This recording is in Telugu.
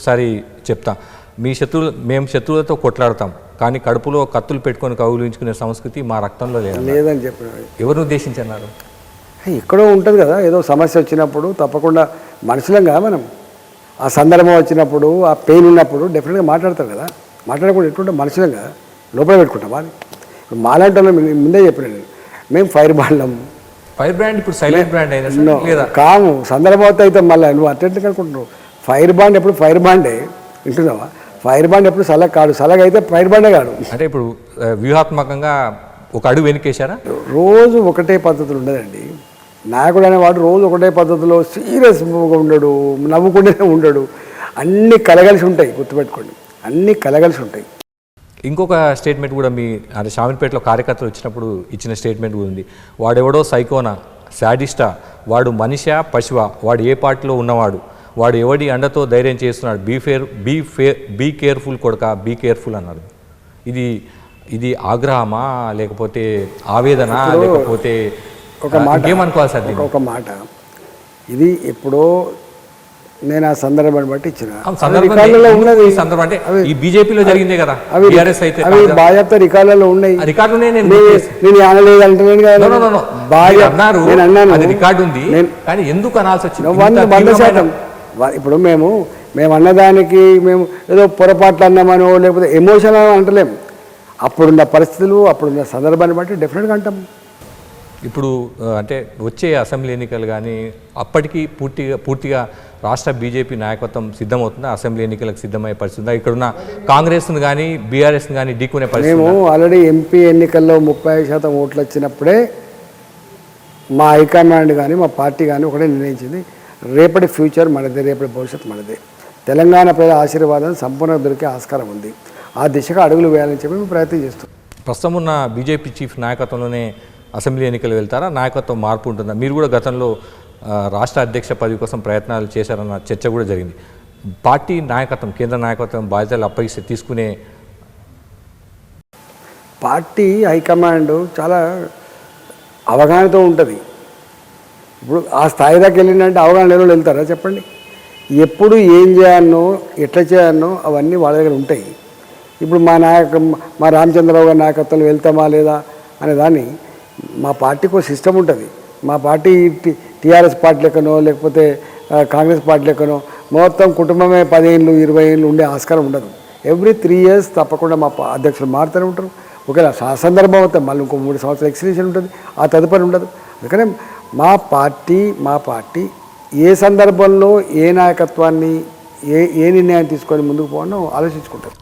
ఒకసారి చెప్తా, మీ శత్రువులు మేము శత్రువులతో కొట్లాడతాం, కానీ కడుపులో కత్తులు పెట్టుకొని కౌగిలించుకునే సంస్కృతి మా రక్తంలో లేదని చెప్పిన ఎవరిని ఉద్దేశించన్నారు? ఎక్కడో ఉంటుంది కదా, ఏదో సమస్య వచ్చినప్పుడు తప్పకుండా మనుషులంగా మనం ఆ సందర్భం వచ్చినప్పుడు ఆ పెయిన్ ఉన్నప్పుడు డెఫినెట్గా మాట్లాడతారు కదా. మాట్లాడకుండా ఎట్లుంటే మనుషులంగా లోపల పెట్టుకుంటాం. అది ఇప్పుడు మాలాంటి వాళ్ళు ముందే చెప్పిన నేను, మేము ఫైర్ బ్రాండ్లం. ఫైర్ బ్రాండ్ ఇప్పుడు సైలెంట్ బ్రాండ్ అయినా కాము సందర్భం అయితే మళ్ళీ నువ్వు అట్టెందుకు అనుకుంటున్నావు? ఫైర్ బ్రాండ్ ఎప్పుడు ఫైర్ బ్రాండే వింటున్నావా? ఫైర్ బ్రాండ్ ఎప్పుడు సలగ్ కాడు, సలగ్ అయితే ఫైర్ బ్రాండే కాడు. అంటే ఇప్పుడు వ్యూహాత్మకంగా ఒక అడుగు వెనకేశారా? రోజు ఒకటే పద్ధతులు ఉండదండి. నాయకుడు అనేవాడు రోజు ఒకటే పద్ధతిలో సీరియస్గా ఉండడు, నవ్వుకుంటూనే ఉండడు. అన్నీ కలగలిసి ఉంటాయి, గుర్తుపెట్టుకోండి, అన్నీ కలగలిసి ఉంటాయి. ఇంకొక స్టేట్మెంట్ కూడా మీ అంటే షామీర్పేటలో కార్యకర్తలు వచ్చినప్పుడు ఇచ్చిన స్టేట్మెంట్ కూడా ఉంది. వాడెవడో సైకోనా, శాడిస్టా, వాడు మనిషా పశువా, వాడు ఏ పార్టీలో ఉన్నవాడు, వాడు ఎవడి అండతో ధైర్యం చేస్తున్నాడు, బీ కేర్ఫుల్ కొడక, బీ కేర్ఫుల్ అన్నారు. ఇది ఆగ్రహమా, లేకపోతే ఆవేదన, లేకపోతే ఒక మాట ఏమనుకోవాలి సార్? ఒక మాట ఇది ఎప్పుడో నేను ఆ సందర్భాన్ని బట్టి ఇచ్చిన బీజేపీలో జరిగిందే కదా, అవి బాధ్యత రికార్డులలో ఉన్నాయి. నేను అనలేదు అంటలేను కదా, నేను అన్నాను రికార్డు ఉంది, కానీ ఎందుకు అనాల్సి వచ్చింది? 100%. ఇప్పుడు మేము అన్నదానికి మేము ఏదో పొరపాట్లు అన్నామనో లేకపోతే ఎమోషన్ అంటలేము. అప్పుడున్న పరిస్థితులు, అప్పుడున్న సందర్భాన్ని బట్టి డెఫినెట్గా అంటాం. ఇప్పుడు అంటే వచ్చే అసెంబ్లీ ఎన్నికలు కానీ అప్పటికి పూర్తిగా రాష్ట్ర బీజేపీ నాయకత్వం సిద్ధమవుతుందా? అసెంబ్లీ ఎన్నికలకు సిద్ధమయ్యే పరిస్థితి ఇక్కడున్న కాంగ్రెస్ను కానీ బీఆర్ఎస్ని కానీ ఢీకొనే పరిస్థితి? మేము ఆల్రెడీ ఎంపీ ఎన్నికల్లో 35% ఓట్లు వచ్చినప్పుడే మా హైకమాండ్ కానీ మా పార్టీ కానీ ఒకటే నిర్ణయించింది, రేపటి ఫ్యూచర్ మనదే, రేపటి భవిష్యత్తు మనదే. తెలంగాణ ప్రజల ఆశీర్వాదం సంపూర్ణంగా దొరికే ఆస్కారం ఉంది. ఆ దిశగా అడుగులు వేయాలని చెప్పి మేము ప్రయత్నం చేస్తాం. ప్రస్తుతం ఉన్న బీజేపీ చీఫ్ నాయకత్వంలోనే అసెంబ్లీ ఎన్నికలు వెళ్తారా? నాయకత్వం మార్పు ఉంటుందా? మీరు కూడా గతంలో రాష్ట్ర అధ్యక్ష పదవి కోసం ప్రయత్నాలు చేశారన్న చర్చ కూడా జరిగింది. పార్టీ నాయకత్వం, కేంద్ర నాయకత్వం బాధ్యతలు అప్పగిస్తే తీసుకునే పార్టీ హైకమాండ్ చాలా అవగాహనతో ఉంటుంది. ఇప్పుడు ఆ స్థాయి దాకా వెళ్ళిందంటే అవగాహన లేని వెళ్తారా చెప్పండి? ఎప్పుడు ఏం చేయాలనో ఎట్లా చేయాలనో అవన్నీ వాళ్ళ దగ్గర ఉంటాయి. ఇప్పుడు మా రామచంద్రరావు గారి నాయకత్వంలో వెళ్తామా లేదా అనే దాన్ని మా పార్టీకి ఒక సిస్టమ్ ఉంటుంది. మా పార్టీ టీఆర్ఎస్ పార్టీ లెక్కనో లేకపోతే కాంగ్రెస్ పార్టీ లెక్కనో మొత్తం కుటుంబమే 10 ఏళ్ళు 20 ఏళ్ళు ఉండే ఆస్కారం ఉండదు. ఎవ్రీ 3 years తప్పకుండా మా అధ్యక్షులు మారుతూనే ఉంటారు. ఒకవేళ ఆ సందర్భం అవుతాం మళ్ళీ ఇంకో 3 సంవత్సరాలు ఎక్స్టెన్షన్ ఉంటుంది, ఆ తదుపరి ఉండదు. అందుకనే మా పార్టీ ఏ సందర్భంలో ఏ నాయకత్వాన్ని ఏ నిర్ణయాన్ని తీసుకొని ముందుకు పోవాలో ఆలోచించుకుంటారు.